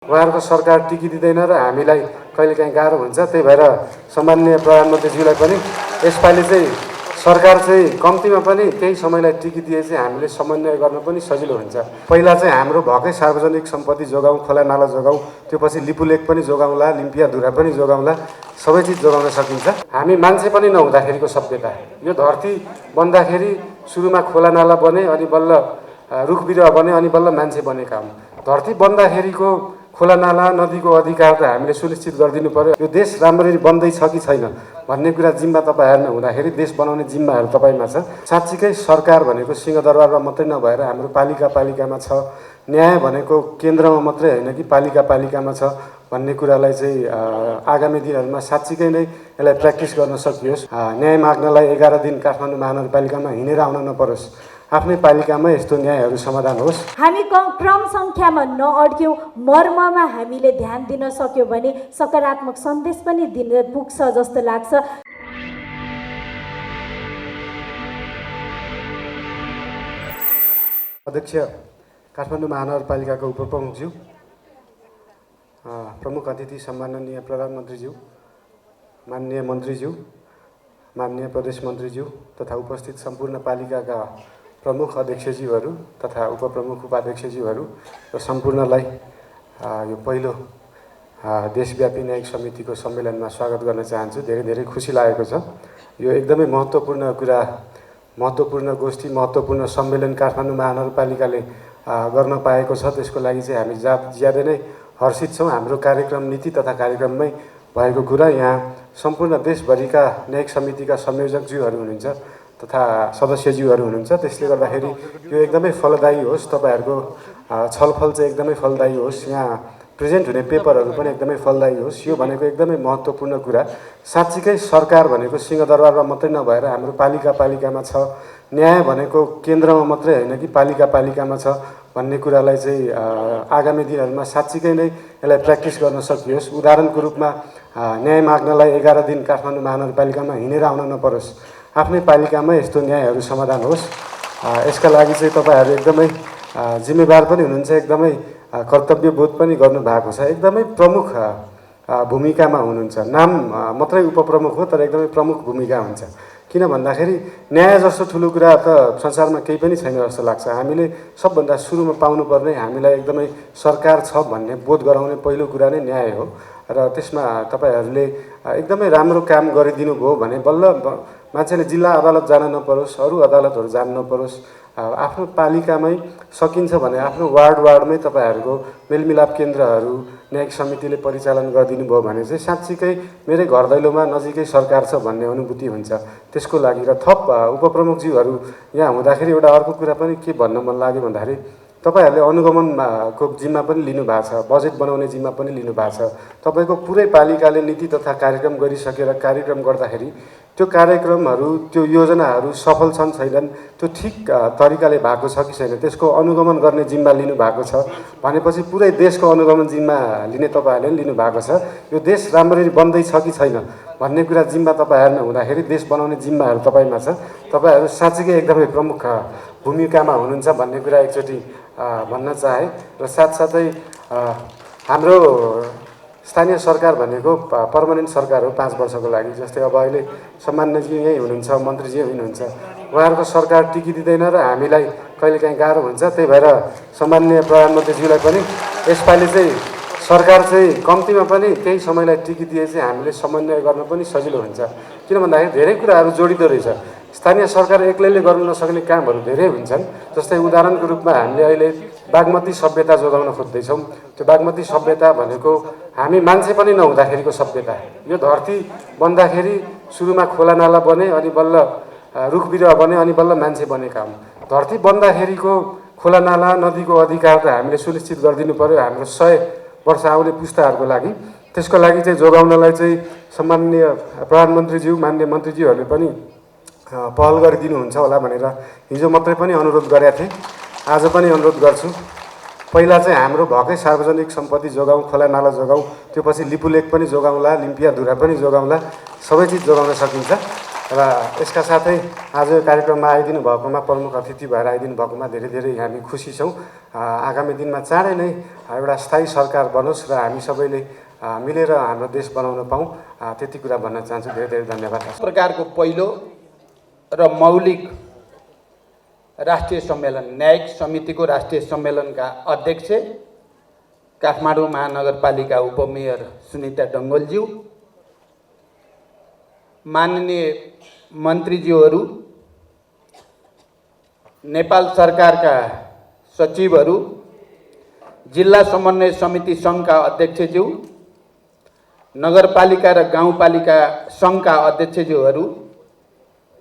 उहाँहरूको सरकार टिकिदिँदैन र हामीलाई कहिलेकाहीँ गाह्रो हुन्छ। त्यही भएर सम्माननीय प्रधानमन्त्रीज्यूलाई पनि यसपालि चाहिँ सरकार चाहिँ कम्तीमा पनि केही समयलाई टिकिदिए चाहिँ हामीले समन्वय गर्न पनि सजिलो हुन्छ। पहिला चाहिँ हाम्रो भएकै सार्वजनिक सम्पत्ति जोगाउँ, खोला नाला जोगाउँ, त्यो पछि लिपुलेक पनि जोगाउँला, लिम्पियाधुरा पनि जोगाउँला, सबै चिज जोगाउन सकिन्छ। हामी मान्छे पनि नहुँदाखेरिको सभ्यता, यो धरती बन्दाखेरि सुरुमा खोला नाला बने, अनि बल्ल रुख बिरुवा बने, अनि बल्ल मान्छे बनेका हुन्। धरती बन्दाखेरिको खोला नाला नदीको अधिकार त हामीले सुनिश्चित गरिदिनु पर्यो। यो देश राम्ररी बन्दैछ कि छैन भन्ने कुरा जिम्मा तपाईँहरूमा हुँदाखेरि देश बनाउने जिम्माहरू तपाईँमा छ। साँच्चीकै सरकार भनेको सिंहदरबारमा मात्रै नभएर हाम्रो पालिकामा छ, न्याय भनेको केन्द्रमा मात्रै होइन कि पालिकामा छ भन्ने कुरालाई चाहिँ आगामी दिनहरूमा साँच्चीकै नै यसलाई प्र्याक्टिस गर्न सकियोस्। न्याय माग्नलाई 11 दिन काठमाडौँ महानगरपालिकामा हिँडेर आउन नपरोस्, आफ्नै पालिकामा यस्तो न्यायहरू समाधान होस्। हामी क्रम सङ्ख्यामा नअड्क्यौँ, मर्ममा हामीले ध्यान दिन सक्यौँ भने सकारात्मक सन्देश पनि दिन पुग्छ जस्तो लाग्छ। अध्यक्ष, काठमाडौँ महानगरपालिकाको उपप्रमुखज्यू, प्रमुख अतिथि सम्माननीय प्रधानमन्त्रीज्यू, माननीय मन्त्रीज्यू, माननीय प्रदेश मन्त्रीज्यू तथा उपस्थित सम्पूर्ण पालिकाका प्रमुख अध्यक्षज्यूहरू तथा उपप्रमुख उपाध्यक्षज्यूहरू र सम्पूर्णलाई यो पहिलो देशव्यापी न्यायिक समितिको सम्मेलनमा स्वागत गर्न चाहन्छु। धेरै धेरै खुसी लागेको छ। यो एकदमै महत्त्वपूर्ण कुरा, महत्त्वपूर्ण गोष्ठी, महत्त्वपूर्ण सम्मेलन काठमाडौँ महानगरपालिकाले गर्न पाएको छ। त्यसको लागि चाहिँ हामी ज्यादै नै हर्षित छौँ। हाम्रो कार्यक्रम नीति तथा कार्यक्रममै भएको कुरा, यहाँ सम्पूर्ण देशभरिका न्यायिक समितिका संयोजकज्यूहरू हुनुहुन्छ तथा सदस्यज्यूहरू हुनुहुन्छ। त्यसले गर्दाखेरि यो एकदमै फलदायी होस्, तपाईँहरूको छलफल चाहिँ एकदमै फलदायी होस्, यहाँ प्रेजेन्ट हुने पेपरहरू पनि एकदमै फलदायी होस्। यो भनेको एकदमै महत्त्वपूर्ण कुरा। साँच्चीकै सरकार भनेको सिंहदरबारमा मात्रै नभएर हाम्रो पालिकामा छ, न्याय भनेको केन्द्रमा मात्रै होइन कि पालिकामा छ भन्ने कुरालाई चाहिँ आगामी दिनहरूमा साँच्चीकै नै यसलाई प्र्याक्टिस गर्न सकियोस्। उदाहरणको रूपमा न्याय माग्नलाई 11 दिन काठमाडौँ महानगरपालिकामा हिँडेर आउन नपरोस्, आफ्नै पालिकामा यस्तो न्यायहरू समाधान होस्। यसका लागि चाहिँ तपाईँहरू एकदमै जिम्मेवार पनि हुनुहुन्छ, एकदमै कर्तव्यबोध पनि गर्नुभएको छ, एकदमै प्रमुख भूमिकामा हुनुहुन्छ। नाम मात्रै उपप्रमुख हो, तर एकदमै प्रमुख भूमिका हुन्छ। किन भन्दाखेरि न्याय जस्तो ठुलो कुरा त संसारमा केही पनि छैन जस्तो लाग्छ। हामीले सबभन्दा सुरुमा पाउनुपर्ने, हामीलाई एकदमै सरकार छ भन्ने बोध गराउने पहिलो कुरा नै न्याय हो। र त्यसमा तपाईँहरूले एकदमै राम्रो काम गरिदिनु भयो भने बल्ल मान्छेले जिल्ला अदालत जान नपरोस्, अरू अदालतहरू जान नपरोस्, आफ्नो पालिकामै सकिन्छ भने आफ्नो वार्डमै तपाईँहरूको मेलमिलाप केन्द्रहरू न्यायिक समितिले परिचालन गरिदिनु भयो भने चाहिँ साँच्चीकै मेरै घर दैलोमा नजिकै सरकार छ भन्ने अनुभूति हुन्छ। त्यसको लागि र थप उपप्रमुखज्यूहरू यहाँ हुँदाखेरि एउटा अर्को कुरा पनि के भन्न मन लाग्यो भन्दाखेरि तपाईँहरूले अनुगमनको जिम्मा पनि लिनुभएको छ, बजेट बनाउने जिम्मा पनि लिनुभएको छ। तपाईँको पुरै पालिकाले नीति तथा कार्यक्रम गरिसकेर कार्यक्रम गर्दाखेरि त्यो कार्यक्रमहरू, त्यो योजनाहरू सफल छन् छैनन्, त्यो ठिक तरिकाले भएको छ कि छैन, त्यसको अनुगमन गर्ने जिम्मा लिनुभएको छ भनेपछि पुरै देशको अनुगमन जिम्मा लिने तपाईँहरूले पनि लिनुभएको छ। यो देश राम्ररी बन्दैछ कि छैन भन्ने कुरा जिम्मा तपाईँहरूमा हुँदाखेरि देश बनाउने जिम्माहरू तपाईँमा छ। तपाईँहरू साँच्चीकै एकदमै प्रमुख भूमिकामा हुनुहुन्छ भन्ने कुरा एकचोटि भन्न चाहे। र साथसाथै हाम्रो स्थानीय सरकार भनेको पर्मानेन्ट सरकार हो 5 वर्षको लागि। जस्तै अब अहिले सम्माननीयजी यहीँ हुनुहुन्छ, मन्त्रीजी यहीँ हुनुहुन्छ, उहाँहरूको सरकार टिकिदिँदैन र हामीलाई कहिलेकाहीँ गाह्रो हुन्छ। त्यही भएर सम्माननीय प्रधानमन्त्रीज्यूलाई पनि यसपालि चाहिँ सरकार चाहिँ कम्तीमा पनि केही समयलाई टिकिदिए चाहिँ हामीले समन्वय गर्न पनि सजिलो हुन्छ। किन भन्दाखेरि धेरै कुराहरू जोडिँदो रहेछ। स्थानीय सरकार एक्लैले गर्न नसक्ने कामहरू धेरै हुन्छन्। जस्तै उदाहरणको रूपमा हामीले अहिले बागमती सभ्यता जोगाउन खोज्दैछौँ। त्यो बागमती सभ्यता भनेको हामी मान्छे पनि नहुँदाखेरिको सभ्यता, यो धरती बन्दाखेरि सुरुमा खोला नाला बने, अनि बल्ल रुख बिरुवा बने, अनि बल्ल मान्छे बनेका हुन्। धरती बन्दाखेरिको खोला नाला नदीको अधिकार त हामीले सुनिश्चित गरिदिनु पर्यो हाम्रो 100 वर्ष आउने पुस्ताहरूको लागि। त्यसको लागि चाहिँ जोगाउनलाई चाहिँ सम्माननीय प्रधानमन्त्रीज्यू, माननीय मन्त्रीज्यूहरूले पनि पहल गरिदिनुहुन्छ होला भनेर हिजो मात्रै पनि अनुरोध गरेका थिएँ, आज पनि अनुरोध गर्छु। पहिला चाहिँ हाम्रो भएकै सार्वजनिक सम्पत्ति जोगाउँ, खोला नाला जोगाउँ, त्यो पछि लिपुलेक पनि जोगाउँला, लिम्पियाधुरा पनि जोगाउँला, सबै चिज जोगाउन सकिन्छ। र यसका साथै आज यो कार्यक्रममा आइदिनु भएकोमा प्रमुख अतिथि भएर आइदिनु भएकोमा धेरै धेरै हामी खुसी छौँ। आगामी दिनमा चाँडै नै एउटा स्थायी सरकार बनोस् र हामी सबैले मिलेर हाम्रो देश बनाउन पाऊँ, त्यति कुरा भन्न चाहन्छु। धेरै धेरै धन्यवाद। प्रकारको पहिलो र मौलिक राष्ट्रिय सम्मेलन, न्यायिक समितिको राष्ट्रिय सम्मेलनका अध्यक्ष काठमाडौँ महानगरपालिका उपमेयर सुनिता डङ्गोलज्यू, माननीय मन्त्रीज्यूहरू, नेपाल सरकारका सचिवहरू, जिल्ला समन्वय समिति सङ्घका अध्यक्षज्यू, नगरपालिका र गाउँपालिका सङ्घका अध्यक्षज्यूहरू,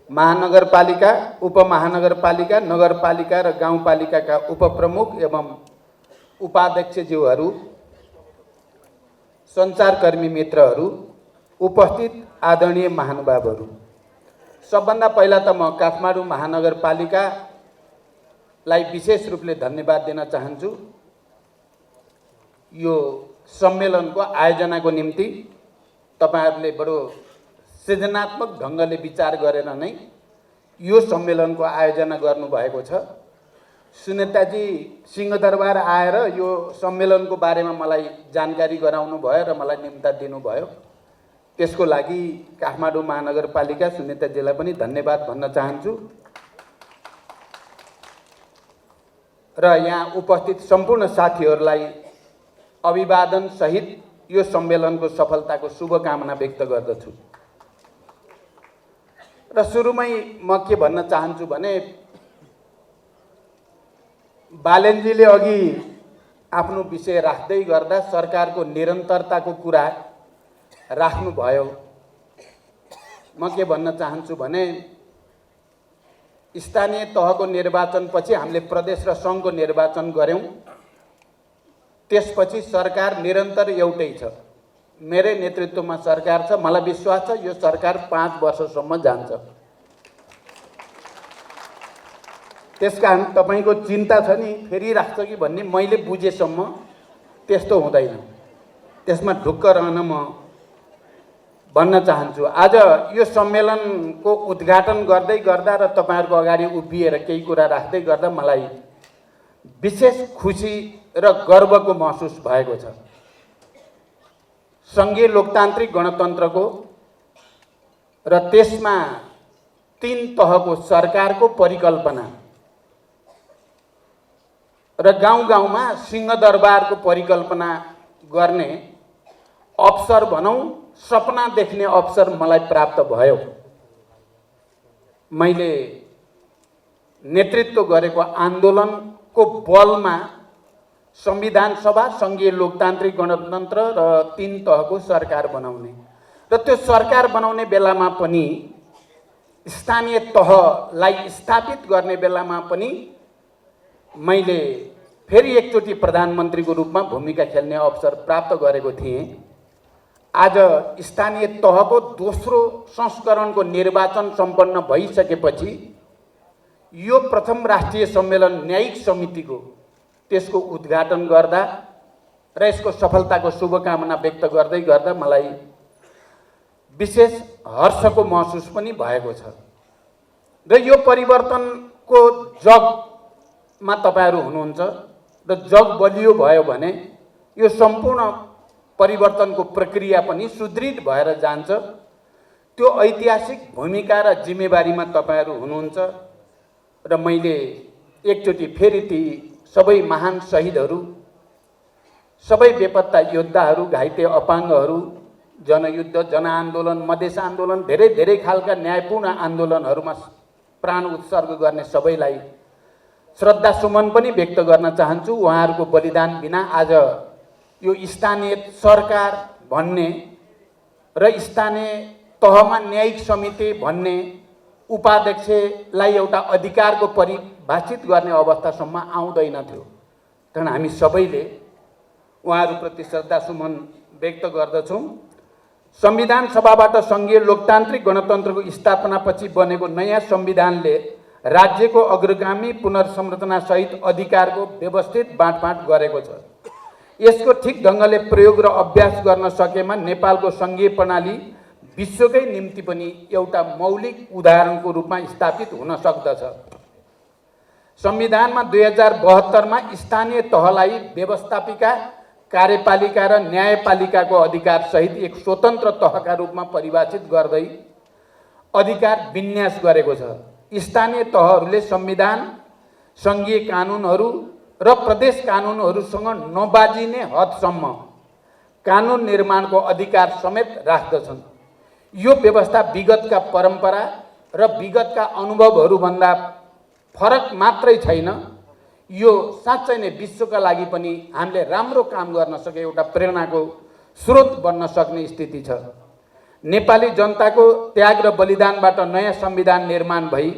महानगरपालिका, उपमहानगरपालिका, नगरपालिका र गाउँपालिकाका उपप्रमुख एवं उपाध्यक्षज्यूहरू, सञ्चारकर्मी मित्रहरू, उपस्थित आदरणीय महानुभावहरू, सबभन्दा पहिला त म काठमाडौँ महानगरपालिकालाई विशेष रूपले धन्यवाद दिन चाहन्छु। यो सम्मेलनको आयोजनाको निम्ति तपाईहरूले बडो सृजनात्मक ढङ्गले विचार गरेर नै यो सम्मेलनको आयोजना गर्नुभएको छ। सुनेताजी सिंहदरबार आएर यो सम्मेलनको बारेमा मलाई जानकारी गराउनु भयो र मलाई निम्ता दिनुभयो। त्यसको लागि काठमाडौँ महानगरपालिका सुनेताजीलाई पनि धन्यवाद भन्न चाहन्छु र यहाँ उपस्थित सम्पूर्ण साथीहरूलाई अभिवादन सहित यो सम्मेलनको सफलताको शुभकामना व्यक्त गर्दछु। र सुरुमै म के भन्न चाहन्छु भने बालेनजीले अघि आफ्नो विषय राख्दै गर्दा सरकारको निरन्तरताको कुरा राख्नुभयो। म के भन्न चाहन्छु भने स्थानीय तहको निर्वाचनपछि हामीले प्रदेश र सङ्घको निर्वाचन गऱ्यौँ। त्यसपछि सरकार निरन्तर एउटै छ। मेरै नेतृत्वमा सरकार छ। मलाई विश्वास छ यो सरकार 5 वर्षसम्म जान्छ। त्यसकारण तपाईँको चिन्ता छ नि फेरि राख्छ कि भन्ने मैले बुझेसम्म त्यस्तो हुँदैन। त्यसमा ढुक्क रहन म भन्न चाहन्छु। आज यो सम्मेलनको उद्घाटन गर्दै गर्दा र तपाईँहरूको अगाडि उभिएर केही कुरा राख्दै गर्दा मलाई विशेष खुसी र गर्वको महसुस भएको छ। सङ्घीय लोकतान्त्रिक गणतन्त्रको र त्यसमा 3 तहको सरकारको परिकल्पना र गाउँ गाउँमा सिंहदरबारको परिकल्पना गर्ने अवसर भनौँ, सपना देख्ने अवसर मलाई प्राप्त भयो। मैले नेतृत्व गरेको आन्दोलनको बलमा संविधान सभा, सङ्घीय लोकतान्त्रिक गणतन्त्र र 3 तहको सरकार बनाउने र त्यो सरकार बनाउने बेलामा पनि स्थानीय तहलाई स्थापित गर्ने बेलामा पनि मैले फेरि एकचोटि प्रधानमन्त्रीको रूपमा भूमिका खेल्ने अवसर प्राप्त गरेको थिएँ। आज स्थानीय तहको दोस्रो संस्करणको निर्वाचन सम्पन्न भइसकेपछि यो प्रथम राष्ट्रिय सम्मेलन न्यायिक समितिको त्यसको उद्घाटन गर्दा र यसको सफलताको शुभकामना व्यक्त गर्दै गर्दा मलाई विशेष हर्षको महसुस पनि भएको छ। र यो परिवर्तनको जगमा तपाईँहरू हुनुहुन्छ र जग बलियो भयो भने यो सम्पूर्ण परिवर्तनको प्रक्रिया पनि सुदृढ भएर जान्छ। त्यो ऐतिहासिक भूमिका र जिम्मेवारीमा तपाईँहरू हुनुहुन्छ र मैले एकचोटि फेरि ती सबै महान शहीदहरू, सबै बेपत्ता योद्धाहरू, घाइते अपाङ्गहरू, जनयुद्ध, जनआन्दोलन, मधेस आन्दोलन, धेरै धेरै खालका न्यायपूर्ण आन्दोलनहरूमा प्राण उत्सर्ग गर्ने सबैलाई श्रद्धासुमन पनि व्यक्त गर्न चाहन्छु। उहाँहरूको बलिदान बिना आज यो स्थानीय सरकार भन्ने र स्थानीय तहमा न्यायिक समिति भन्ने उपाध्यक्षलाई एउटा अधिकारको परिभाषित गर्ने अवस्थासम्म आउँदैन थियो। कारण हामी सबैले उहाँहरूप्रति श्रद्धासुमन व्यक्त गर्दछौँ। संविधान सभाबाट सङ्घीय लोकतान्त्रिक गणतन्त्रको स्थापनापछि बनेको नयाँ संविधानले राज्यको अग्रगामी पुनर्संरचनासहित अधिकारको व्यवस्थित बाँडफाँड गरेको छ। यसको ठिक ढङ्गले प्रयोग र अभ्यास गर्न सकेमा नेपालको सङ्घीय प्रणाली विश्वकै निम्ति पनि एउटा मौलिक उदाहरणको रूपमा स्थापित हुन सक्दछ। संविधानमा 2072 मा स्थानीय तहलाई व्यवस्थापिका, कार्यपालिका र न्यायपालिकाको अधिकार सहित एक स्वतन्त्र तहका रूपमा परिभाषित गर्दै अधिकार विन्यास गरेको छ। स्थानीय तहहरूले संविधान, सङ्घीय कानुनहरू र प्रदेश कानुनहरूसँग नबाजिने हदसम्म कानुन निर्माणको अधिकार समेत राख्दछन्। यो व्यवस्था विगतका परम्परा र विगतका अनुभवहरूभन्दा फरक मात्रै छैन, यो साँच्चै नै विश्वका लागि पनि हामीले राम्रो काम गर्न सके एउटा प्रेरणाको स्रोत बन्न सक्ने स्थिति छ। नेपाली जनताको त्याग र बलिदानबाट नयाँ संविधान निर्माण भई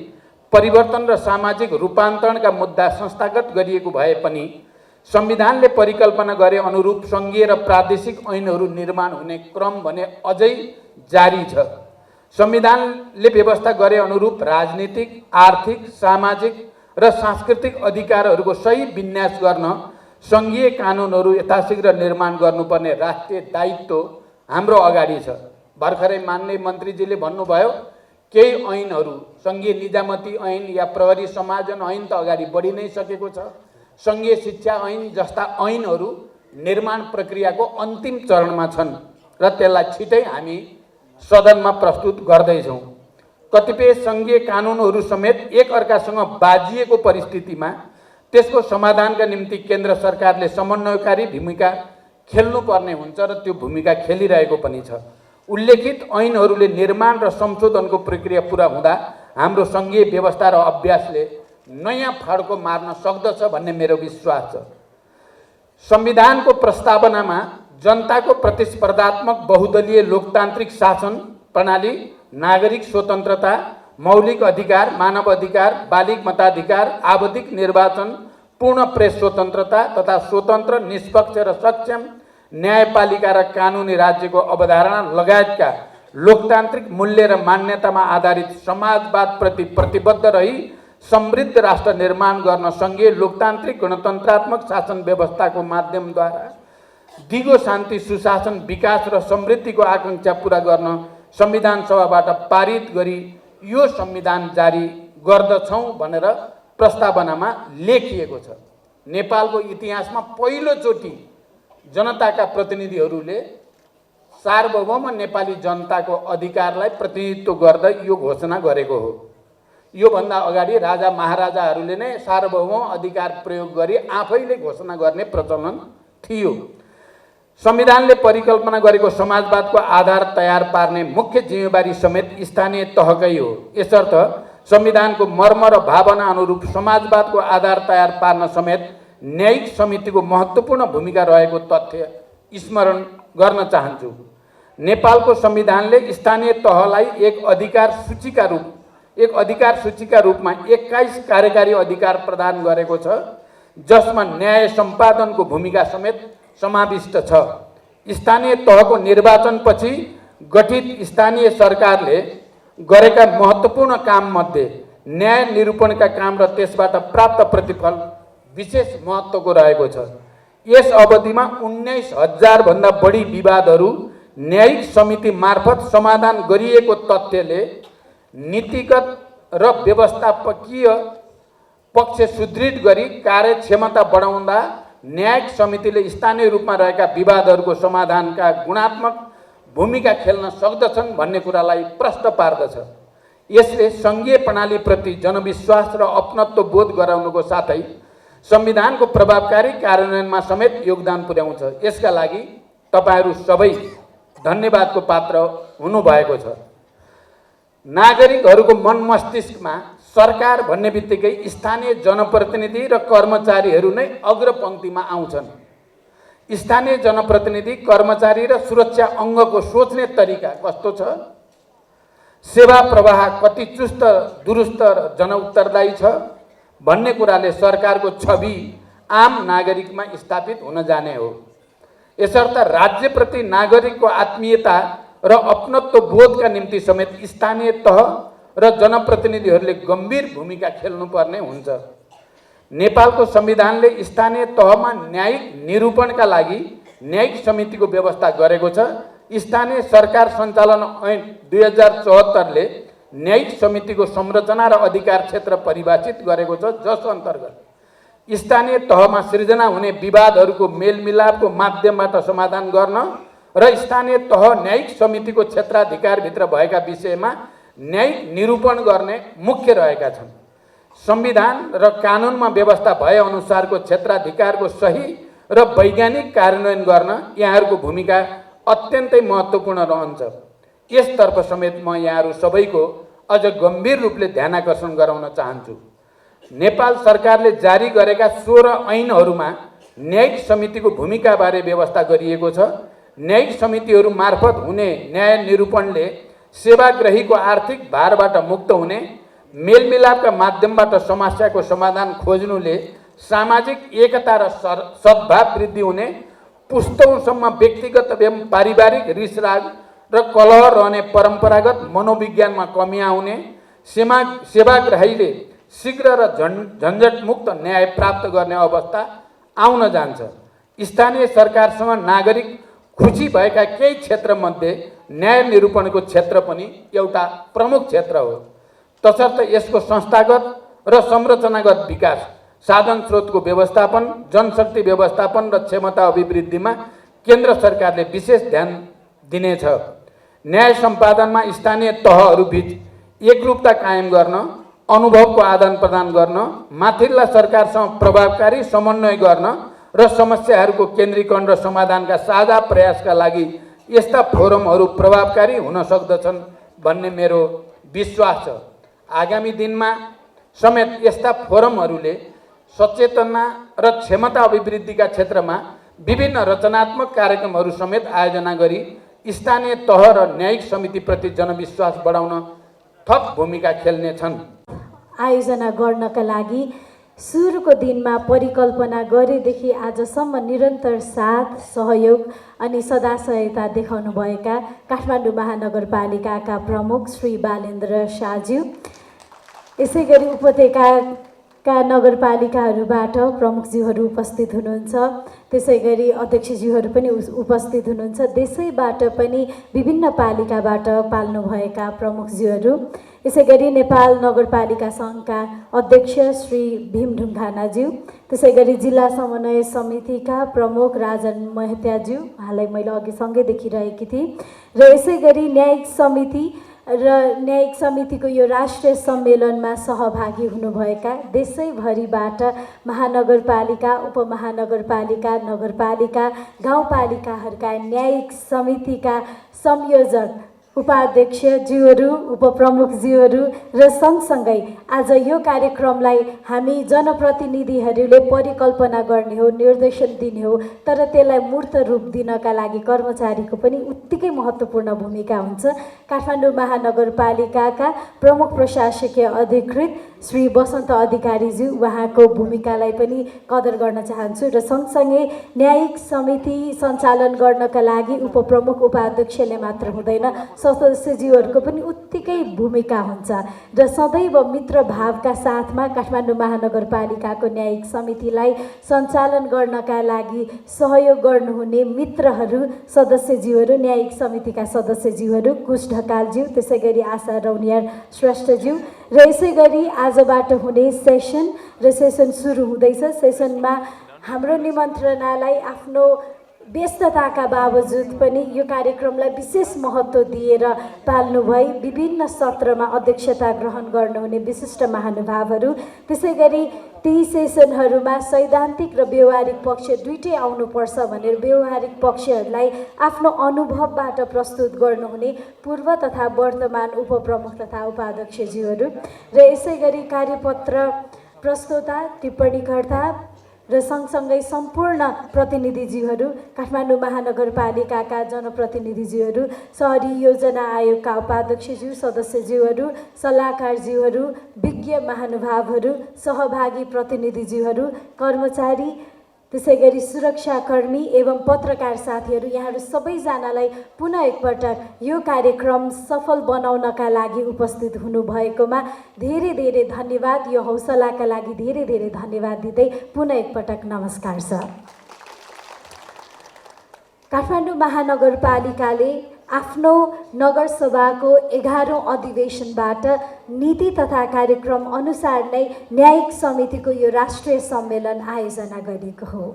परिवर्तन र सामाजिक रूपान्तरणका मुद्दा संस्थागत गरिएको भए पनि संविधानले परिकल्पना गरे अनुरूप सङ्घीय र प्रादेशिक ऐनहरू निर्माण हुने क्रम भने अझै जारी छ। संविधानले व्यवस्था गरे अनुरूप राजनीतिक, आर्थिक, सामाजिक र सांस्कृतिक अधिकारहरूको सही विन्यास गर्न सङ्घीय कानुनहरू यथाशीघ्र निर्माण गर्नुपर्ने राष्ट्रिय दायित्व हाम्रो अगाडि छ। भर्खरै मान्य मन्त्रीजीले भन्नुभयो केही ऐनहरू, सङ्घीय निजामती ऐन या प्रहरी समायोजन ऐन त अगाडि बढी नै सकेको छ। सङ्घीय शिक्षा ऐन जस्ता ऐनहरू निर्माण प्रक्रियाको अन्तिम चरणमा छन् र त्यसलाई छिटै हामी सदनमा प्रस्तुत गर्दैछौँ। कतिपय सङ्घीय कानुनहरू समेत एक अर्कासँग बाजिएको परिस्थितिमा त्यसको समाधानका निम्ति केन्द्र सरकारले समन्वयकारी भूमिका खेल्नुपर्ने हुन्छ र त्यो भूमिका खेलिरहेको पनि छ। उल्लेखित ऐनहरूले निर्माण र संशोधनको प्रक्रिया पुरा हुँदा हाम्रो सङ्घीय व्यवस्था र अभ्यासले नयाँ फड्को मार्न सक्दछ भन्ने मेरो विश्वास छ। संविधानको प्रस्तावनामा जनताको प्रतिस्पर्धात्मक बहुदलीय लोकतान्त्रिक शासन प्रणाली, नागरिक स्वतन्त्रता, मौलिक अधिकार, मानव अधिकार, बालिग मताधिकार, आवधिक निर्वाचन, पूर्ण प्रेस स्वतन्त्रता तथा स्वतन्त्र, निष्पक्ष र सक्षम न्यायपालिका र कानुनी राज्यको अवधारणा लगायतका लोकतान्त्रिक मूल्य र मान्यतामा आधारित समाजवादप्रति प्रतिबद्ध रही समृद्ध राष्ट्र निर्माण गर्न सङ्घीय लोकतान्त्रिक गणतन्त्रात्मक शासन व्यवस्थाको माध्यमद्वारा दिगो शान्ति, सुशासन, विकास र समृद्धिको आकाङ्क्षा पुरा गर्न संविधान सभाबाट पारित गरी यो संविधान जारी गर्दछौँ भनेर प्रस्तावनामा लेखिएको छ। नेपालको इतिहासमा पहिलोचोटि जनताका प्रतिनिधिहरूले सार्वभौम नेपाली जनताको अधिकारलाई प्रतिनिधित्व गर्दै यो घोषणा गरेको हो। योभन्दा अगाडि राजा महाराजाहरूले नै सार्वभौम अधिकार प्रयोग गरी आफैले घोषणा गर्ने प्रचलन थियो। संविधानले परिकल्पना गरेको समाजवादको आधार तयार पार्ने मुख्य जिम्मेवारी समेत स्थानीय तहकै हो। यसर्थ संविधानको मर्म र भावना अनुरूप समाजवादको आधार तयार पार्न समेत न्यायिक समितिको महत्त्वपूर्ण भूमिका रहेको तथ्य स्मरण गर्न चाहन्छु। नेपालको संविधानले स्थानीय तहलाई एक अधिकार सूचीका रूपमा 21 कार्यकारी अधिकार प्रदान गरेको छ, जसमा न्याय सम्पादनको भूमिका समेत समाविष्ट छ। स्थानीय तहको निर्वाचनपछि गठित स्थानीय सरकारले गरेका महत्त्वपूर्ण काममध्ये न्याय निरूपणका काम र त्यसबाट प्राप्त प्रतिफल विशेष महत्त्वको रहेको छ। यस अवधिमा 19,000 भन्दा बढी विवादहरू न्यायिक समिति मार्फत समाधान गरिएको तथ्यले नीतिगत र व्यवस्थापकीय पक्ष सुदृढ गरी कार्यक्षमता बढाउँदा न्यायिक समितिले स्थानीय रूपमा रहेका विवादहरूको समाधानका गुणात्मक भूमिका खेल्न सक्दछन् भन्ने कुरालाई प्रष्ट पार्दछ। यसले सङ्घीय प्रणालीप्रति जनविश्वास र अपनत्व बोध गराउनुको साथै संविधानको प्रभावकारी कार्यान्वयनमा समेत योगदान पुर्याउँछ। यसका लागि तपाईहरू सबै धन्यवादको पात्र हुनुभएको छ। नागरिकहरूको मन मस्तिष्कमा सरकार भन्ने बित्तिकै स्थानीय जनप्रतिनिधि र कर्मचारीहरू नै अग्रपङ्क्तिमा आउँछन्। स्थानीय जनप्रतिनिधि, कर्मचारी र सुरक्षा अङ्गको सोच्ने तरिका कस्तो छ, सेवा प्रवाह कति चुस्त दुरुस्त र जनउत्तरदायी छ भन्ने कुराले सरकारको छवि आम नागरिकमा स्थापित हुन जाने हो। यसर्थ राज्यप्रति नागरिकको आत्मीयता र अपनत्व बोधका निम्ति समेत स्थानीय तह र जनप्रतिनिधिहरूले गम्भीर भूमिका खेल्नुपर्ने हुन्छ। नेपालको संविधानले स्थानीय तहमा न्यायिक निरूपणका लागि न्यायिक समितिको व्यवस्था गरेको छ। स्थानीय सरकार सञ्चालन ऐन 2074ले न्यायिक समितिको संरचना र अधिकार क्षेत्र परिभाषित गरेको छ, जस अन्तर्गत स्थानीय तहमा सिर्जना हुने विवादहरूको मेलमिलापको माध्यमबाट समाधान गर्न र स्थानीय तह न्यायिक समितिको क्षेत्राधिकारभित्र भएका विषयमा न्यायिक निरूपण गर्ने मुख्य रहेका छन्। संविधान र कानुनमा व्यवस्था भए अनुसारको क्षेत्राधिकारको सही र वैज्ञानिक कार्यान्वयन गर्न यहाँहरूको भूमिका अत्यन्तै महत्त्वपूर्ण रहन्छ। यसतर्फ समेत म यहाँहरू सबैको अझ गम्भीर रूपले ध्यानाकर्षण गराउन चाहन्छु। नेपाल सरकारले जारी गरेका 16 ऐनहरूमा न्यायिक समितिको भूमिकाबारे व्यवस्था गरिएको छ। न्यायिक समितिहरू मार्फत हुने न्याय निरूपणले सेवाग्राहीको आर्थिक भारबाट मुक्त हुने, मेलमिलापका माध्यमबाट समस्याको समाधान खोज्नुले सामाजिक एकता र सद्भाव वृद्धि हुने, पुस्तौँसम्म व्यक्तिगत एवं पारिवारिक रिसराग र कलह रहने परम्परागत मनोविज्ञानमा कमी आउने, सेवाग्राहीले शीघ्र र झन्झटमुक्त न्याय प्राप्त गर्ने अवस्था आउन जान्छ। स्थानीय सरकारसँग नागरिक खुसी भएका केही क्षेत्रमध्ये न्याय निरूपणको क्षेत्र पनि एउटा प्रमुख क्षेत्र हो। तसर्थ यसको संस्थागत र संरचनागत विकास, साधन स्रोतको व्यवस्थापन, जनशक्ति व्यवस्थापन र क्षमता अभिवृद्धिमा केन्द्र सरकारले विशेष ध्यान दिनेछ। न्याय सम्पादनमा स्थानीय तहहरूबीच एकरूपता कायम गर्न, अनुभवको आदान प्रदान गर्न, माथिल्ला सरकारसँग प्रभावकारी समन्वय गर्न र समस्याहरूको केन्द्रीकरण र समाधानका साझा प्रयासका लागि यस्ता फोरमहरू प्रभावकारी हुन सक्दछन् भन्ने मेरो विश्वास छ। आगामी दिनमा समेत यस्ता फोरमहरूले सचेतना र क्षमता अभिवृद्धिका क्षेत्रमा विभिन्न रचनात्मक कार्यक्रमहरू समेत आयोजना गरी स्थानीय तह र न्यायिक समितिप्रति जनविश्वास बढाउन थप भूमिका खेल्नेछन्। आयोजना गर्नका लागि सुरुको दिनमा परिकल्पना गरेदेखि आजसम्म निरन्तर साथ, सहयोग अनि सदा सहायता देखाउनुभएका काठमाडौँ महानगरपालिकाका प्रमुख श्री बालेन्द्र शाहज्यू, यसै गरी उपत्यकाका नगरपालिकाहरूबाट प्रमुखज्यूहरू उपस्थित हुनुहुन्छ, त्यसै गरी अध्यक्षज्यूहरू पनि उपस्थित हुनुहुन्छ, देशैबाट पनि विभिन्न पालिकाबाट पाल्नुभएका प्रमुखज्यूहरू, यसै गरी नेपाल नगरपालिका सङ्घका अध्यक्ष श्री भीम ढुङ्गानाज्यू, त्यसै गरी जिल्ला समन्वय समितिका प्रमुख राजन महत्याज्यू, उहाँलाई मैले अघि सँगै देखिरहेकी थिएँ, र यसै गरी न्यायिक समिति र न्यायिक समितिको यो राष्ट्रिय सम्मेलनमा सहभागी हुनुभएका देशैभरिबाट महानगरपालिका, उपमहानगरपालिका, नगरपालिका, गाउँपालिकाहरूका न्यायिक समितिका संयोजक, उपाध्यक्षज्यूहरू, उपप्रमुखज्यूहरू र सँगसँगै आज यो कार्यक्रमलाई हामी जनप्रतिनिधिहरूले परिकल्पना गर्ने हो, निर्देशन दिने हो, तर त्यसलाई मूर्त रूप दिनका लागि कर्मचारीको पनि उत्तिकै महत्त्वपूर्ण भूमिका हुन्छ। काठमाडौँ महानगरपालिकाका प्रमुख प्रशासकीय अधिकृत श्री वसन्त अधिकारीज्यू, उहाँको भूमिकालाई पनि कदर गर्न चाहन्छु र सँगसँगै न्यायिक समिति सञ्चालन गर्नका लागि उपप्रमुख उपाध्यक्षले मात्र हुँदैन, सदस्यज्यूहरूको पनि उत्तिकै भूमिका हुन्छ र सदैव मित्रभावका साथमा काठमाडौँ महानगरपालिकाको न्यायिक समितिलाई सञ्चालन गर्नका लागि सहयोग गर्नुहुने मित्रहरू, सदस्यज्यूहरू, न्यायिक समितिका सदस्यज्यूहरू, कुश ढकालज्यू, त्यसै गरी आशा रौनियार श्रेष्ठज्यू र यसै गरी आजबाट हुने सेसन सुरु हुँदैछ। सेसनमा हाम्रो निमन्त्रणालाई आफ्नो व्यस्तताका बावजुद पनि यो कार्यक्रमलाई विशेष महत्त्व दिएर पाल्नुभई विभिन्न सत्रमा अध्यक्षता ग्रहण गर्नुहुने विशिष्ट महानुभावहरू, त्यसै गरी ती सेसनहरूमा सैद्धान्तिक र व्यवहारिक पक्ष दुईटै आउनुपर्छ भनेर व्यवहारिक पक्षहरूलाई आफ्नो अनुभवबाट प्रस्तुत गर्नुहुने पूर्व तथा वर्तमान उपप्रमुख तथा उपाध्यक्षज्यूहरू र यसै गरी कार्यपत्र प्रस्तोता, टिप्पणीकर्ता र सँगसँगै सम्पूर्ण प्रतिनिधिज्यूहरू, काठमाडौँ महानगरपालिकाका जनप्रतिनिधिज्यूहरू, सहरी योजना आयोगका उपाध्यक्षज्यू, सदस्यज्यूहरू, सल्लाहकारज्यूहरू, विज्ञ महानुभावहरू, सहभागी प्रतिनिधिज्यूहरू, कर्मचारी, त्यसै गरी सुरक्षाकर्मी एवं पत्रकार साथीहरू, यहाँहरू सबैजनालाई पुनः एकपटक यो कार्यक्रम सफल बनाउनका लागि उपस्थित हुनुभएकोमा धेरै धेरै धन्यवाद। यो हौसलाका लागि धेरै धेरै धन्यवाद दिँदै पुनः एकपटक नमस्कार छ। काठमाडौँ महानगरपालिकाले आफ्नो नगरसभाको 11औं अधिवेशनबाट नीति तथा कार्यक्रम अनुसार नै न्यायिक समितिको यो राष्ट्रिय सम्मेलन आयोजना गरेको हो।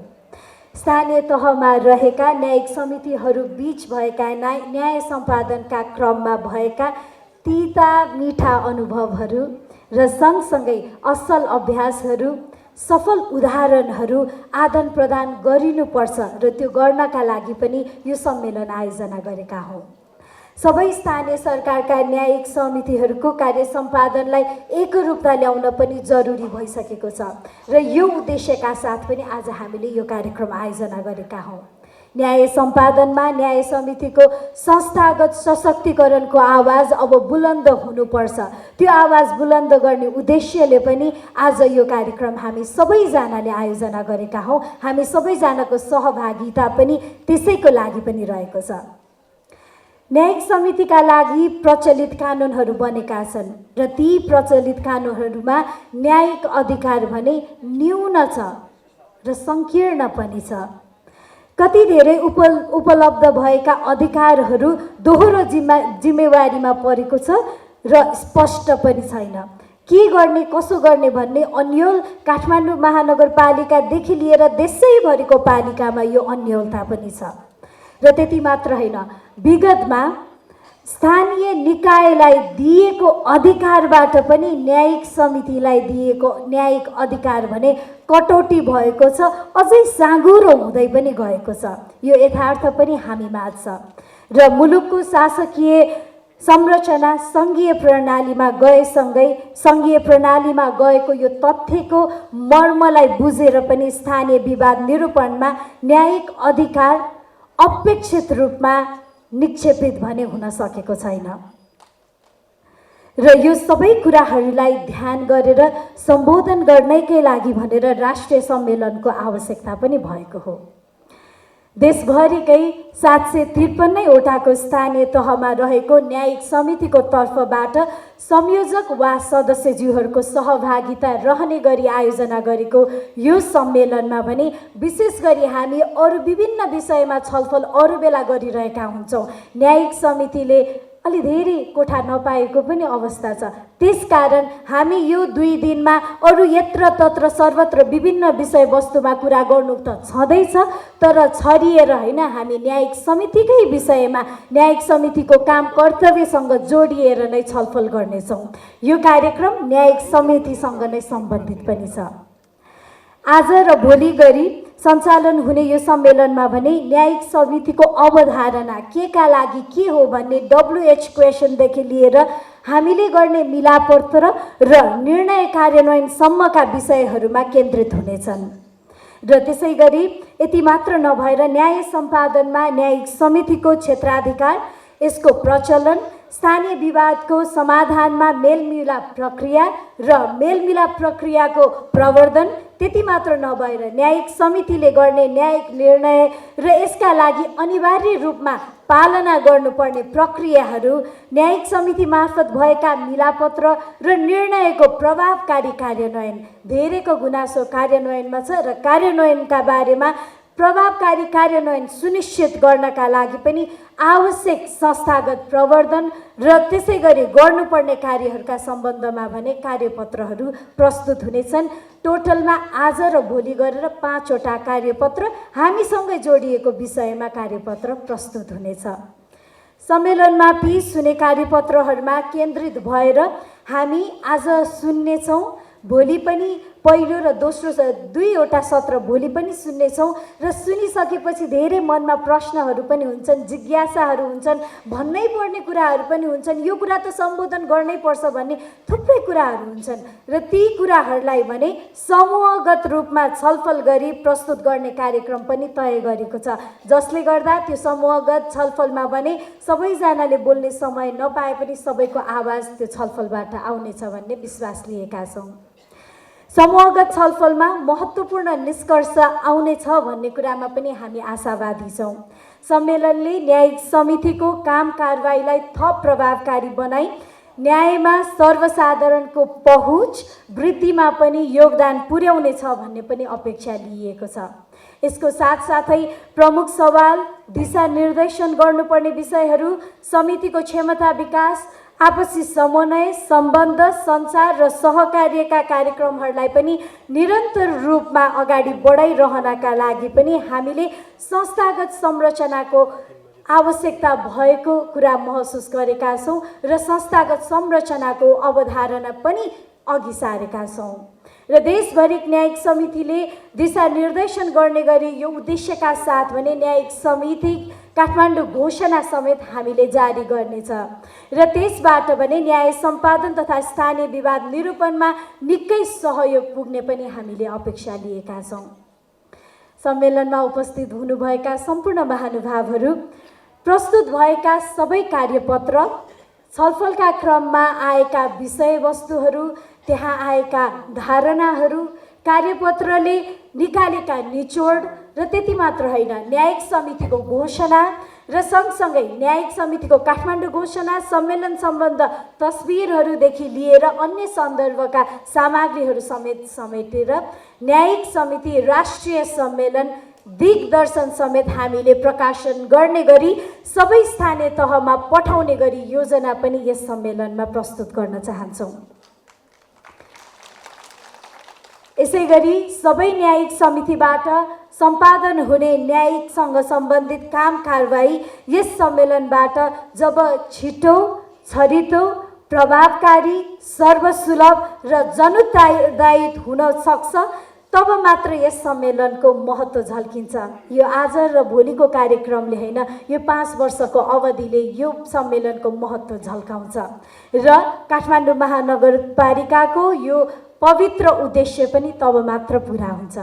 स्थानीय तहमा रहेका न्यायिक समितिहरू बीच भएका न्याय सम्पादनका क्रममा भएका तीता मीठा अनुभवहरू र सँगसँगै असल अभ्यासहरू, सफल उदाहरणहरू आदान प्रदान गरिनुपर्छ र त्यो गर्नका लागि पनि यो सम्मेलन आयोजना गरेका हौँ। सबै स्थानीय सरकारका न्यायिक समितिहरूको कार्य सम्पादनलाई एकरूपता ल्याउन पनि जरुरी भइसकेको छ र यो उद्देश्यका साथ पनि आज हामीले यो कार्यक्रम आयोजना गरेका हौँ। न्याय सम्पादनमा न्याय समितिको संस्थागत सशक्तिकरणको आवाज अब बुलन्द हुनुपर्छ। त्यो आवाज बुलन्द गर्ने उद्देश्यले पनि आज यो कार्यक्रम हामी सबैजनाले आयोजना गरेका हौँ। हामी सबैजनाको सहभागिता पनि त्यसैको लागि पनि रहेको छ। न्यायिक समितिका लागि प्रचलित कानुनहरू बनेका छन् र ती प्रचलित कानुनहरूमा न्यायिक अधिकार भने न्यून छ र सङ्कीर्ण पनि छ। कति धेरै उपलब्ध भएका अधिकारहरू दोहोरो जिम्मेवारीमा परेको छ र स्पष्ट पनि छैन। के गर्ने कसो गर्ने भन्ने अन्योल काठमाडौँ महानगरपालिकादेखि लिएर देशैभरिको पालिकामा यो अन्योलता पनि छ। र त्यति मात्र होइन, विगतमा स्थानीय निकायलाई दिएको अधिकारबाट पनि न्यायिक समितिलाई दिएको न्यायिक अधिकार भने कटौती भएको छ, अझै साँघुरो हुँदै पनि गएको छ। यो यथार्थ पनि हामीमा छ र मुलुकको शासकीय संरचना सङ्घीय प्रणालीमा गएको यो तथ्यको मर्मलाई बुझेर पनि स्थानीय विवाद निरूपणमा न्यायिक अधिकार अपेक्षित रूपमा निक्षेपित भने हुन सकेको छैन र यो सबै कुराहरूलाई ध्यान गरेर सम्बोधन गर्नैकै लागि भनेर राष्ट्रिय सम्मेलनको आवश्यकता पनि भएको हो। देशभरिकै 753 वटाको स्थानीय तहमा रहेको न्यायिक समितिको तर्फबाट संयोजक वा सदस्यज्यूहरूको सहभागिता रहने गरी आयोजना गरेको यो सम्मेलनमा भने विशेष गरी हामी अरू विभिन्न विषयमा छलफल अरू बेला गरिरहेका हुन्छौँ। न्यायिक समितिले अलि धेरै कोठा नपाएको पनि अवस्था छ। त्यसकारण हामी यो 2 दिनमा अरू यत्र तत्र सर्वत्र विभिन्न विषयवस्तुमा कुरा गर्नु त छँदैछ, तर छरिएर होइन, हामी न्यायिक समितिकै विषयमा न्यायिक समितिको काम कर्तव्यसँग जोडिएर नै छलफल गर्नेछौँ। यो कार्यक्रम न्यायिक समितिसँग नै सम्बन्धित पनि छ। आज र भोलि गरी सञ्चालन हुने यो सम्मेलनमा भने न्यायिक समितिको अवधारणा के का लागि के हो भन्ने WH क्वेसनदेखि लिएर हामीले गर्ने मिलापत्र र निर्णय कार्यान्वयनसम्मका विषयहरूमा केन्द्रित हुनेछन्। र त्यसै गरी यति मात्र नभएर न्याय सम्पादनमा न्यायिक समितिको क्षेत्राधिकार, यसको प्रचलन, स्थानीय विवादको समाधानमा मेलमिलाप प्रक्रिया र मेलमिलाप प्रक्रियाको प्रवर्धन, त्यति मात्र नभएर न्यायिक समितिले गर्ने न्यायिक निर्णय र यसका लागि अनिवार्य रूपमा पालना गर्नुपर्ने प्रक्रियाहरू, न्यायिक समिति मार्फत भएका मिलापत्र र निर्णयको प्रभावकारी कार्यान्वयन, धेरैको गुनासो कार्यान्वयनमा छ र कार्यान्वयनका बारेमा प्रभावकारी कार्यान्वयन सुनिश्चित गर्नका लागि पनि आवश्यक संस्थागत प्रवर्धन र त्यसै गरी गर्नुपर्ने कार्यहरूका सम्बन्धमा भने कार्यपत्रहरू प्रस्तुत हुनेछन्। टोटलमा आज र भोलि गरेर 5 वटा कार्यपत्र हामीसँगै जोडिएको विषयमा कार्यपत्र प्रस्तुत हुनेछ। सम्मेलनमा पेश हुने कार्यपत्रहरूमा केन्द्रित भएर हामी आज सुन्नेछौँ। भोलि पनि पहिलो र दोस्रो 2 वटा सत्र भोलि पनि सुन्नेछौँ र सुनिसकेपछि धेरै मनमा प्रश्नहरू पनि हुन्छन्, जिज्ञासाहरू हुन्छन्, भन्नै पर्ने कुराहरू पनि हुन्छन्, यो कुरा त सम्बोधन गर्नै पर्छ भन्ने थुप्रै कुराहरू हुन्छन् र ती कुराहरूलाई भने समूहगत रूपमा छलफल गरी प्रस्तुत गर्ने कार्यक्रम पनि तय गरेको छ, जसले गर्दा त्यो समूहगत छलफलमा भने सबैजनाले बोल्ने समय नपाए पनि सबैको आवाज त्यो छलफलबाट आउनेछ भन्ने विश्वास लिएका छौँ। समूहगत छलफलमा महत्त्वपूर्ण निष्कर्ष आउनेछ भन्ने कुरामा पनि हामी आशावादी छौँ। सम्मेलनले न्यायिक समितिको काम कारबाहीलाई थप प्रभावकारी बनाई न्यायमा सर्वसाधारणको पहुँच वृद्धिमा पनि योगदान पुर्याउनेछ भन्ने पनि अपेक्षा लिएको छ। यसको साथसाथै प्रमुख सवाल, दिशानिर्देशन गर्नुपर्ने विषयहरू, समितिको क्षमता विकास, आपसी समन्वय, सम्बन्ध, सञ्चार र सहकार्यका कार्यक्रमहरूलाई पनि निरन्तर रूपमा अगाडि बढाइरहनका लागि पनि हामीले संस्थागत संरचनाको आवश्यकता भएको कुरा महसुस गरेका छौँ र संस्थागत संरचनाको अवधारणा पनि अघि सारेका छौँ र देशभरि न्यायिक समितिले दिशानिर्देशन गर्ने गरी यो उद्देश्यका साथ भने न्यायिक समिति काठमाडौँ घोषणा समेत हामीले जारी गर्नेछ र त्यसबाट भने न्याय सम्पादन तथा स्थानीय विवाद निरूपणमा निकै सहयोग पुग्ने पनि हामीले अपेक्षा लिएका छौँ। सम्मेलनमा उपस्थित हुनुभएका सम्पूर्ण महानुभावहरू, प्रस्तुत भएका सबै कार्यपत्र, छलफलका क्रममा आएका विषयवस्तुहरू, त्यहाँ आएका धारणाहरू, कार्यपत्रले निकालेका निचोड र त्यति मात्र होइन, न्यायिक समितिको घोषणा र सँगसँगै न्यायिक समितिको काठमाडौँ घोषणा, सम्मेलन सम्बन्ध तस्बिरहरूदेखि लिएर अन्य सन्दर्भका सामग्रीहरू समेटेर न्यायिक समिति राष्ट्रिय सम्मेलन दिग्दर्शन समेत हामीले प्रकाशन गर्ने गरी सबै स्थानीय तहमा पठाउने गरी योजना पनि यस सम्मेलनमा प्रस्तुत गर्न चाहन्छौँ। यसैगरी सबै न्यायिक समितिबाट सम्पादन हुने न्यायिकसँग सम्बन्धित काम कारबाही यस सम्मेलनबाट जब छिटो, छरितो, प्रभावकारी, सर्वसुलभ र जनोत्तरदायी हुन सक्छ तब मात्र यस सम्मेलनको महत्त्व झल्किन्छ। यो आज र भोलिको कार्यक्रमले होइन, यो 5 वर्षको अवधिले यो सम्मेलनको महत्त्व झल्काउँछ र काठमाडौँ महानगरपालिकाको यो पवित्र उद्देश्य पनि तब मात्र पुरा हुन्छ।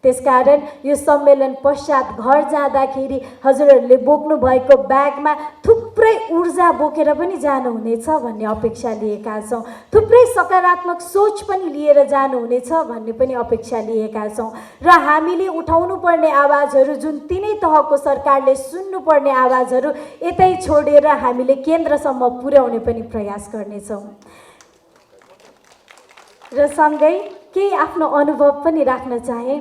त्यसकारण यो सम्मेलन पश्चात घर जाँदाखेरि हजुरहरूले बोक्नु भएको ब्यागमा थुप्रै ऊर्जा बोकेर पनि जानुहुनेछ भन्ने अपेक्षा लिएका छौँ, थुप्रै सकारात्मक सोच पनि लिएर जानुहुनेछ भन्ने पनि अपेक्षा लिएका छौँ र हामीले उठाउनु पर्ने आवाजहरू, जुन तिनै तहको सरकारले सुन्नुपर्ने आवाजहरू यतै छोडेर हामीले केन्द्रसम्म पुर्याउने पनि प्रयास गर्नेछौँ। र सँगै केही आफ्नो अनुभव पनि राख्न चाहे।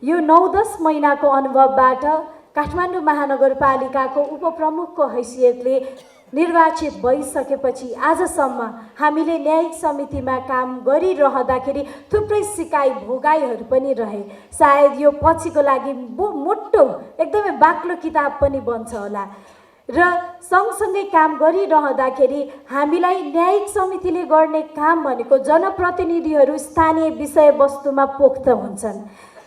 यो 9-10 महिनाको अनुभवबाट काठमाडौँ महानगरपालिकाको उपप्रमुखको हैसियतले निर्वाचित भइसकेपछि आजसम्म हामीले न्यायिक समितिमा काम गरिरहँदाखेरि थुप्रै सिकाइ भोगाइहरू पनि रहे। सायद यो पछिको लागि मोटो एकदमै बाक्लो किताब पनि बन्छ होला र सँगसँगै काम गरिरहँदाखेरि हामीलाई न्यायिक समितिले गर्ने काम भनेको जनप्रतिनिधिहरू स्थानीय विषयवस्तुमा पोख्त हुन्छन्,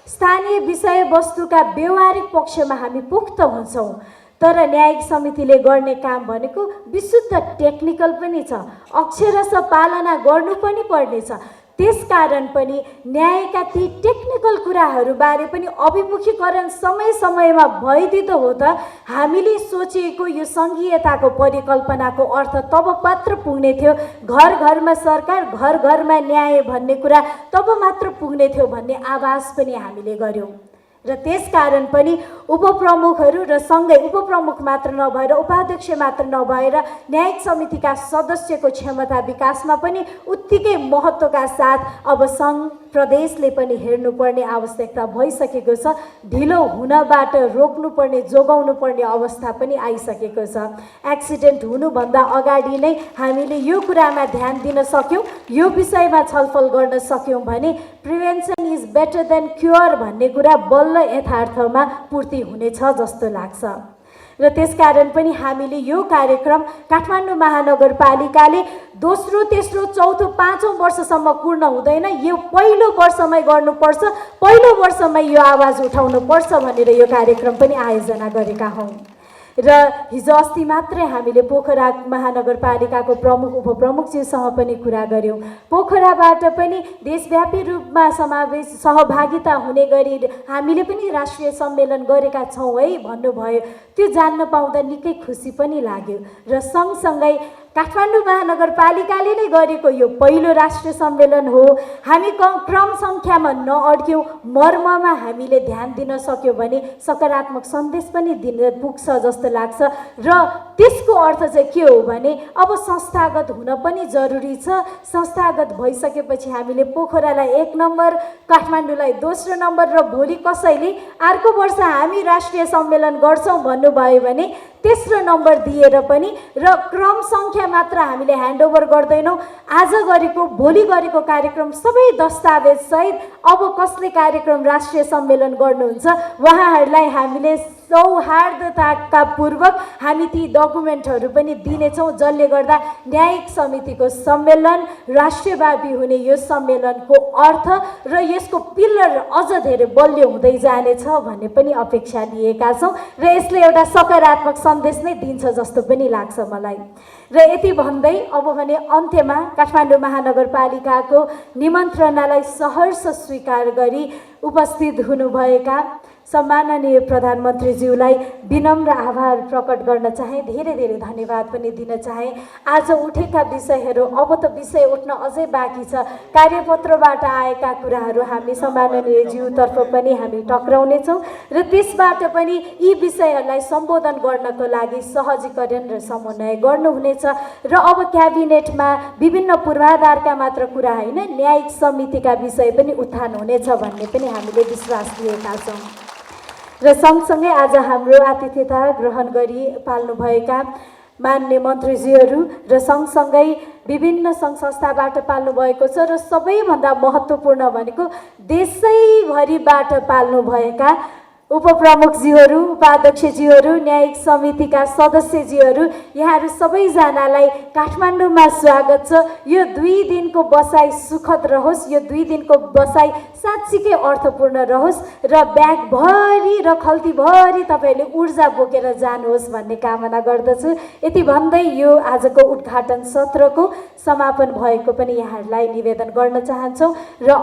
स्थानीय विषयवस्तुका व्यवहारिक पक्षमा हामी पोख्त हुन्छौँ, तर न्यायिक समितिले गर्ने काम भनेको विशुद्ध टेक्निकल पनि छ, अक्षरशः पालना गर्नु पनि पर्नेछ। त्यसकारण पनि न्यायका ती टेक्निकल कुराहरूबारे पनि अभिमुखीकरण समय समयमा भइदिँदो हो त हामीले सोचेको यो सङ्घीयताको परिकल्पनाको अर्थ तब मात्र पुग्ने थियो, घर घरमा सरकार, घर घरमा न्याय भन्ने कुरा तब मात्र पुग्ने थियो भन्ने आभास पनि हामीले गऱ्यौँ। र त्यसकारण पनि उपप्रमुखहरू र सँगै उपप्रमुख मात्र नभएर उपाध्यक्ष मात्र नभएर न्यायिक समितिका सदस्यको क्षमता विकासमा पनि उत्तिकै महत्त्वका साथ अब सङ्घ प्रदेशले पनि हेर्नुपर्ने आवश्यकता भइसकेको छ। ढिलो हुनबाट रोक्नुपर्ने, जोगाउनुपर्ने अवस्था पनि आइसकेको छ। एक्सिडेन्ट हुनुभन्दा अगाडि नै हामीले यो कुरामा ध्यान दिन सक्यौँ, यो विषयमा छलफल गर्न सक्यौँ भने prevention is better than cure भन्ने कुरा बल्ल यथार्थमा पूर्ति हुनेछ जस्तो लाग्छ। र त्यसकारण पनि हामीले यो कार्यक्रम काठमाडौँ महानगरपालिकाले दोस्रो, तेस्रो, चौथो, पाँचौँ वर्षसम्म पूर्ण हुँदैन, यो पहिलो वर्षमै गर्नुपर्छ, पहिलो वर्षमै यो आवाज उठाउनुपर्छ भनेर यो कार्यक्रम पनि आयोजना गरेका हौँ। र हिजो अस्ति मात्रै हामीले पोखरा महानगरपालिकाको प्रमुख उपप्रमुखज्यूसँग पनि कुरा गऱ्यौँ। पोखराबाट पनि देशव्यापी रूपमा सहभागिता हुने गरी हामीले पनि राष्ट्रिय सम्मेलन गरेका छौँ है भन्नुभयो। त्यो जान्न पाउँदा निकै खुसी पनि लाग्यो र सँगसँगै काठमाडौँ महानगरपालिकाले नै गरेको यो पहिलो राष्ट्रिय सम्मेलन हो। हामी क्रम सङ्ख्यामा नअड्क्यौँ, मर्ममा हामीले ध्यान दिन सक्यौँ भने सकारात्मक सन्देश पनि पुग्छ जस्तो लाग्छ र त्यसको अर्थ चाहिँ के हो भने अब संस्थागत हुन पनि जरुरी छ। संस्थागत भइसकेपछि हामीले पोखरालाई 1 नम्बर, काठमाडौँलाई दोस्रो नम्बर र भोलि कसैले अर्को वर्ष हामी राष्ट्रिय सम्मेलन गर्छौँ भन्नुभयो भने तेस्रो नम्बर दिएर पनि र क्रम सङ्ख्या मात्र हामीले ह्यान्डओभर गर्दैनौँ। आज गरेको भोलि गरेको कार्यक्रम सबै दस्तावेज सहित अब कसले कार्यक्रम राष्ट्रिय सम्मेलन गर्नुहुन्छ उहाँहरूलाई हामीले सौहार्दताका पूर्वक हामी ती डकुमेन्टहरू पनि दिनेछौँ, जसले गर्दा न्यायिक समितिको सम्मेलन राष्ट्रव्यापी हुने यो सम्मेलनको अर्थ र यसको पिलर अझ धेरै बलियो हुँदै जानेछ भन्ने पनि अपेक्षा लिएका छौँ र यसले एउटा सकारात्मक सन्देश नै दिन्छ जस्तो पनि लाग्छ मलाई। र यति भन्दै अब भने अन्त्यमा काठमाडौँ महानगरपालिकाको निमन्त्रणालाई सहर्ष स्वीकार गरी उपस्थित हुनुभएका सम्माननीय प्रधानमन्त्रीज्यूलाई विनम्र आभार प्रकट गर्न चाहे, धेरै धेरै धन्यवाद पनि दिन चाहे। आज उठेका विषयहरू अब त विषय उठ्न अझै बाँकी छ। कार्यपत्रबाट आएका कुराहरू हामी सम्माननीय ज्यूतर्फ पनि हामी टक्राउनेछौँ र त्यसबाट पनि यी विषयहरूलाई सम्बोधन गर्नको लागि सहजीकरण र समन्वय गर्नुहुनेछ र अब क्याबिनेटमा विभिन्न पूर्वाधारका मात्र कुरा होइन, न्यायिक समितिका विषय पनि उत्थान हुनेछ भन्ने पनि हामीले विश्वास लिएका छौँ। र सँगसँगै आज हाम्रो आतिथ्यता ग्रहण गरी पाल्नुभएका मान्य मन्त्रीज्यूहरू र सँगसँगै विभिन्न सङ्घ संस्थाबाट पाल्नुभएको छ र सबैभन्दा महत्त्वपूर्ण भनेको देशैभरिबाट पाल्नुभएका उपप्रमुखज्यूहरू, उपाध्यक्षज्यूहरू, न्यायिक समितिका सदस्यज्यूहरू, यहाँहरू सबैजनालाई काठमाडौँमा स्वागत छ। यो 2 दिनको बसाइ सुखद रहोस्, यो 2 दिनको बसाइ साँच्चीकै अर्थपूर्ण रहोस् र ब्यागभरि र खल्तीभरि तपाईँहरूले ऊर्जा बोकेर जानुहोस् भन्ने कामना गर्दछु। यति भन्दै यो आजको उद्घाटन सत्रको समापन भएको पनि यहाँहरूलाई निवेदन गर्न चाहन्छौँ र